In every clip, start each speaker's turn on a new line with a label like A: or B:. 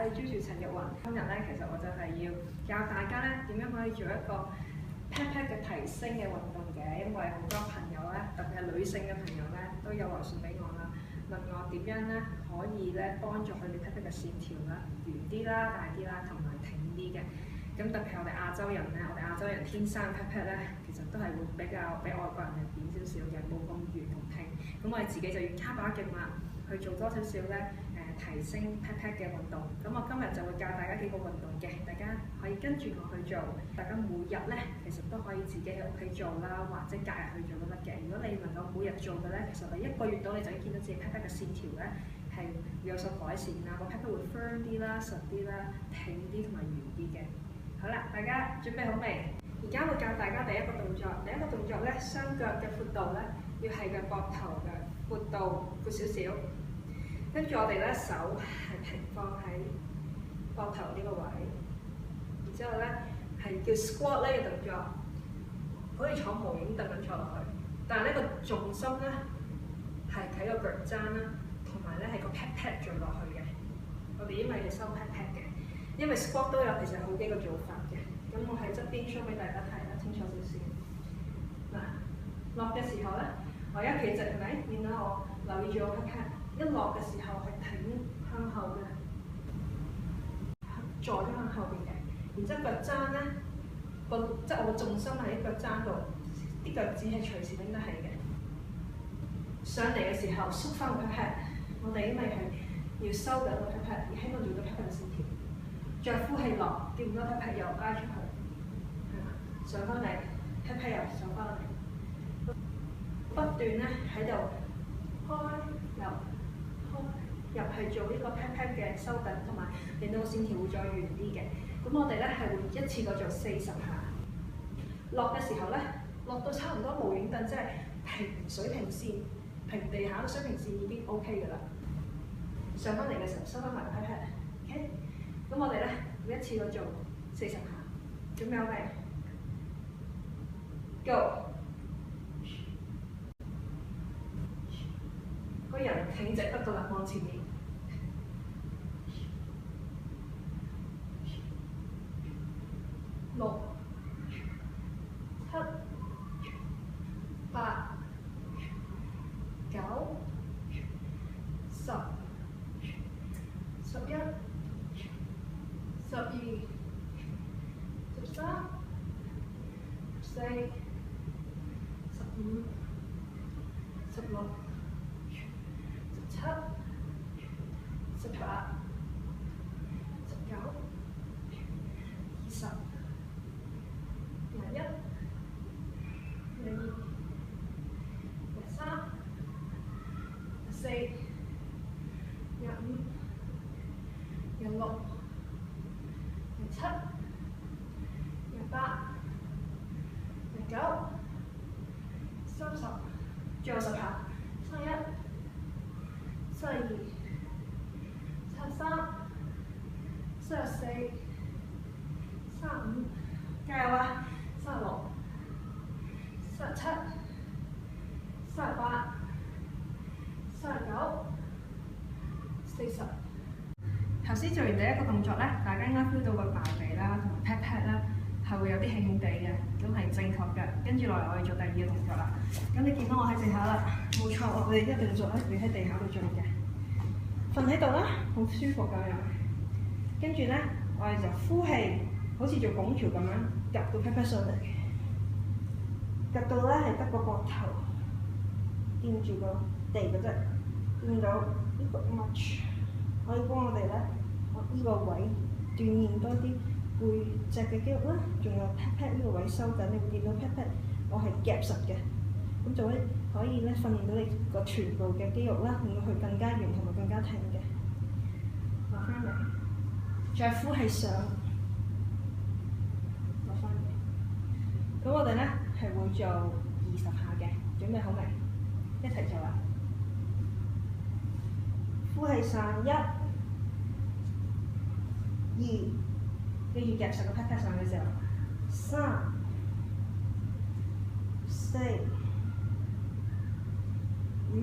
A: 我係朱樹陳玉雲。今日咧，其實我就係要教大家咧點樣可以做一個 pat pat 嘅提升嘅運動嘅，因為好多朋友咧，特別係女性嘅朋友咧，都有來信俾我啦，問我點樣咧可以咧幫助佢哋 pat pat 嘅線條啦，圓啲啦、大啲啦，同埋挺啲嘅。咁特別係我哋亞洲人咧，我哋亞洲人天生 pat pat 咧，其實都係會比較比外國人係扁少少嘅，冇咁圓同挺。咁我哋自己就要加把勁啦，去做多少少咧提升 pat pat 嘅運動。咁我今日就會教大家幾個運動嘅，大家可以跟住我去做。大家每日咧其實都可以自己喺屋企做啦，或者隔日去做都得嘅。如果你能夠每日做嘅咧，其實你1個月到你就已經見到自己 pat pat 嘅線條咧係有所改善啦，個 pat pat 會 firm 啲啦、實啲啦、挺啲同埋圓啲嘅。好啦，大家準備好未？而家會教大家第一個動作。第一個動作咧，雙腳嘅闊度咧要係嘅膊頭嘅闊度闊少少。跟住我哋咧手係平放喺膊頭呢個位，然之後咧係叫 squat 呢個動作，好似坐無影凳咁坐落去，但係呢個重心咧係喺個腳踭啦，同埋咧係個 pat pat 做落去嘅。我哋因為要收 pat pat 嘅，因為 squat 都有其實好幾個做法嘅。咁我喺側邊 show 俾大家睇啦，清楚少少。嗱，落嘅時候咧，我一企直係咪？見到我留意住我 pat pat。一落嘅時候係挺向後嘅，坐咗向後邊嘅。然之後腳踭咧，即係我個重心喺腳踭度，啲腳趾係隨時拎得起嘅。上嚟嘅時候縮翻個 pat pat，我哋因為係要收緊個 pat pat，而希望做到 pat pat 嘅線條。再呼氣落，見唔到 pat pat 又拉出去，上翻嚟 pat pat 又上翻嚟，不斷咧喺度開入。入係做呢個 pat pat 嘅收緊，同埋令到個線條會再圓啲嘅。咁我哋咧係會一次過做40下。落嘅時候咧，落到差唔多無影凳，即係水平線、平地下嘅水平線已經 OK 㗎啦。上翻嚟嘅時候收翻埋個 pat pat，OK。咁我哋咧會一次過做40下。準備好未 ？Go！ 個人挺直得㗎啦，往前面。6、7、8、9、10、11、12、13、14、15、16、17、18、19、20、21、22、23、24、25、26、27、28、29、30，最後10下，31、32、33、34、35，加油啊！36、37、38、39、40。頭先做完第一個動作咧，大家應該 feel 到個大髀啦，同埋 pat pat 啦，係會有啲輕輕地嘅，咁係正確嘅。跟住落嚟我哋做第二個動作啦。咁你見到我喺地下啦，冇錯，我哋呢個動作咧，你喺地下度做嘅，瞓喺度啦，好舒服㗎又。跟住咧，我哋就呼氣，好似做拱橋咁樣夾到 pat pat 上嚟，夾到咧係得個膊頭掂住個地嘅啫，見到呢個 much 可以幫我哋咧，呢個位鍛鍊多啲背脊嘅肌肉啦，仲有 pat pat 呢個位收緊，你會見到 pat pat 我係夾實嘅，咁就可以咧訓練到你個臀部嘅肌肉啦，令到佢更加圓同埋更加挺嘅。落翻嚟，再呼氣上，落翻嚟。咁我哋咧係會做20下嘅，準備好未？一齊做啦！呼氣上1、2，你要夾實個 pat pat 上嘅時候，3、4、5、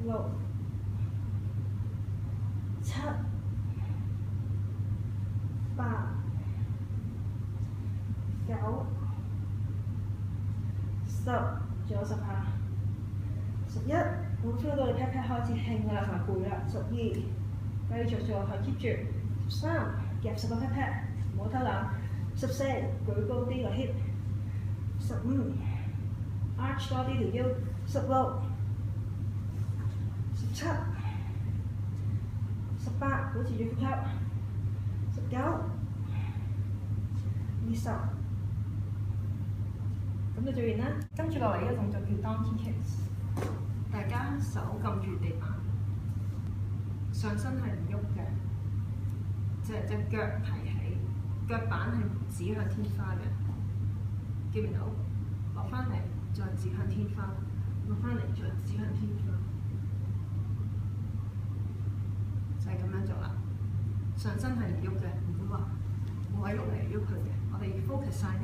A: 6、仲有10下。11，會 feel 到你 pat pat 開始興啦，同埋攰啦。12，繼續做，係 keep 住。13，夾10個 pat pat，唔好偷懶。14，舉高啲個 hip。15，arch 多啲條腰。16、17、18，保持住呼吸。19、20，咁就做完啦。跟住落嚟呢個動作叫 donkey kicks， 大家手撳住地板，上身係唔喐嘅，隻腳提起，腳板係指向天花嘅，見唔到？落翻嚟再指向天花，落翻嚟再指向天花，就係咁樣做啦。上身係唔喐嘅，唔會話冇位喐嚟喐去嘅。我哋 focus 晒啲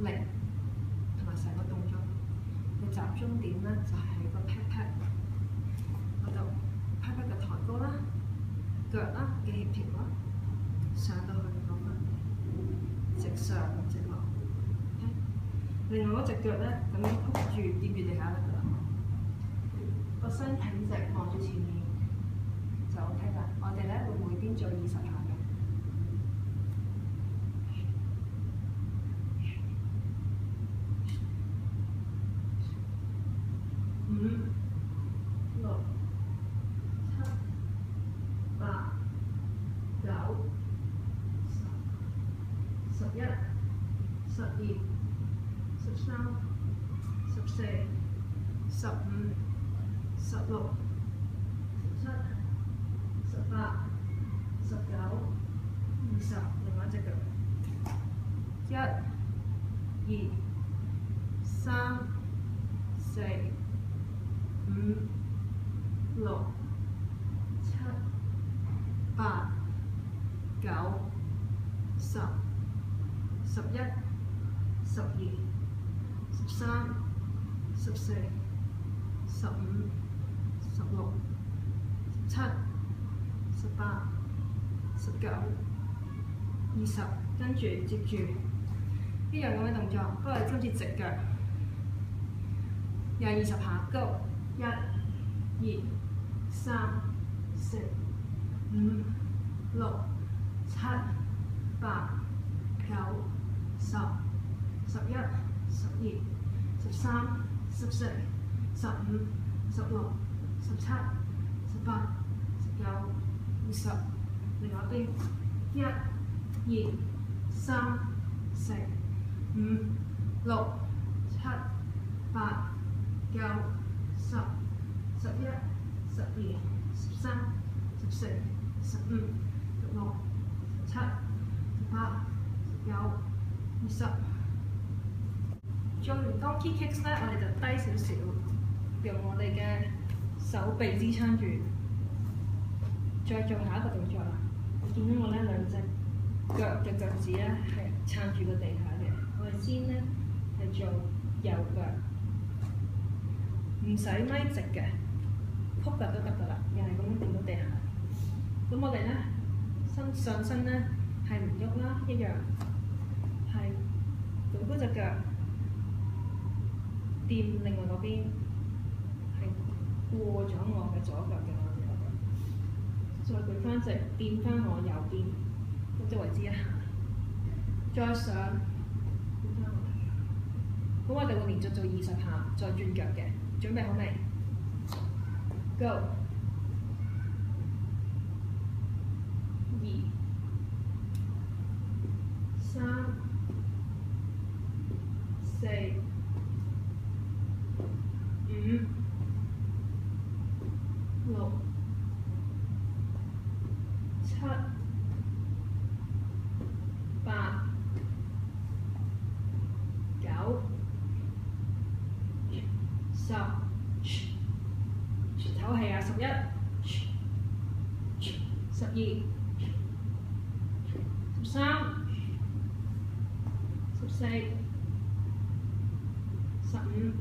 A: 力同埋成個動作嘅集中點咧，就係喺個 pat pat 嗰度 ，pat pat 嘅抬高啦、腳啦嘅協調啦，上到去咁樣，直上直落。另外嗰隻腳咧，咁樣曲住掂住地下得㗎啦，個身挺直望住前面就 OK 啦。我哋咧會每邊做20下嘅。5、6、7、8、9、10、11、12、13、14、15、16、17、18、19、20，另外一隻腳。1、2、3、4、5、6、7、8、9、10、11、12、13、14、15、16、17、18、19、20，跟住接住一樣咁嘅動作，不過今次直腳，又係20下 ，Go！ 1、2、3、4、5、6、7、8、9、10、11、12、13、14、15、16、17、18、19、20，另外一邊1、2、3、4、5、6、7、8、9、10、11、12、13、14、15、16、17、18、19、20。做完 donkey kicks 咧，我哋就低少少，用我哋嘅手臂支撐住，再做下一個動作啦。你見到我咧兩隻腳嘅腳趾咧係撐住個地下嘅，我哋先咧係做右腳，唔使咪直嘅，曲腳都得㗎啦，又係咁樣掂到地下。咁我哋咧上身咧係唔喐啦，一樣係舉高隻腳。掂另外嗰邊係過咗我嘅左腳嘅，我哋右腳，再舉翻直，掂翻我右邊，咁就為之一下，再上，咁我哋會連續做20下，再轉腳嘅，準備好未 ？Go！ 2、3、4、5、6、7、8、9、10，唞氣啊！11、12、13、14、15。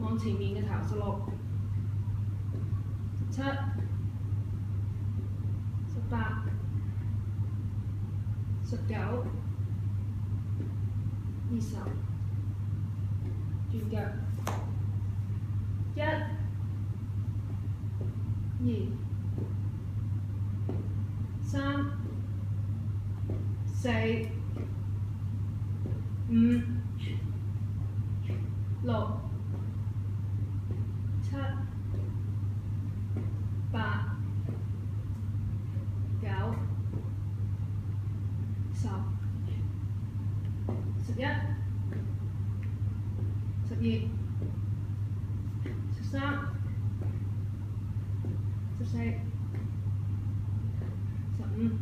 A: 往前面嘅頭16、17、18、19、20，轉腳，一、二、三、四、五、六、七、八、九、十、11、12、13、14、15、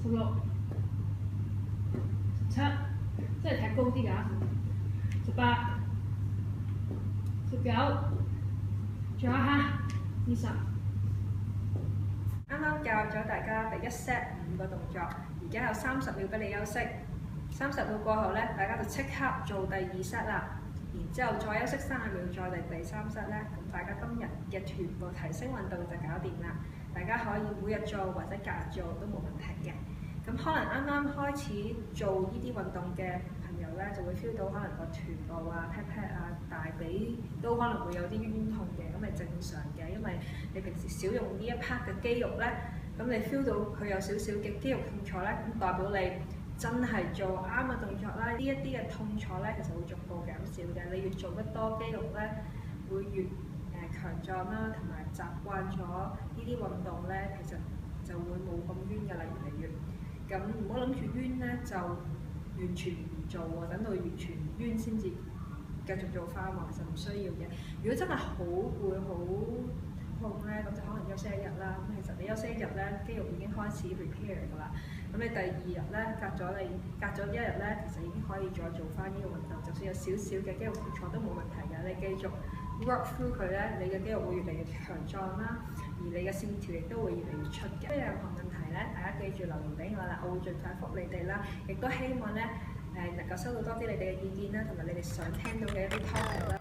A: 16、17，即係踢高啲㗎，18、19，仲有下20。啱啱教咗大家第一 set 5個動作，而家有30秒俾你休息。30秒過後咧，大家就即刻做第2 set 啦。然之後再休息30秒，再嚟第3 set 咧，咁大家今日嘅全部提升運動就搞掂啦。大家可以每日做或者隔日做都冇問題嘅。咁可能啱啱開始做呢啲運動嘅朋友咧，就會 feel 到可能個臀部啊、pat pat 啊、大髀都可能會有啲冤痛嘅，咁係正常嘅，因為你平時少用呢一 part 嘅肌肉咧，咁你 feel 到佢有少少嘅肌肉痛楚咧，咁代表你真係做啱嘅動作啦。呢一啲嘅痛楚咧，其實會逐步減少嘅。你越做得多肌肉咧，會越強壯啦，同埋習慣咗呢啲運動咧，其實就會冇咁冤嘅啦，越嚟越。咁唔好諗住冤咧，就完全唔做喎，等到完全冤先至繼續做翻喎，其實唔需要嘅。如果真係好攰好痛咧，咁就可能休息1日啦。咁其實你休息1日咧，肌肉已經開始 repair 㗎啦。咁你第2日咧，隔咗1日咧，其實已經可以再做翻呢個運動，就算有少少嘅肌肉痛楚都冇問題嘅。你繼續 work through 佢咧，你嘅肌肉會越嚟越強壯啦，而你嘅線條亦都會越嚟越出嘅。任何問題咧，大家記住留言俾我啦，我會盡快覆你哋啦。亦都希望咧能夠收到多啲你哋嘅意見啦，同埋你哋想聽到嘅一啲 topic 啦。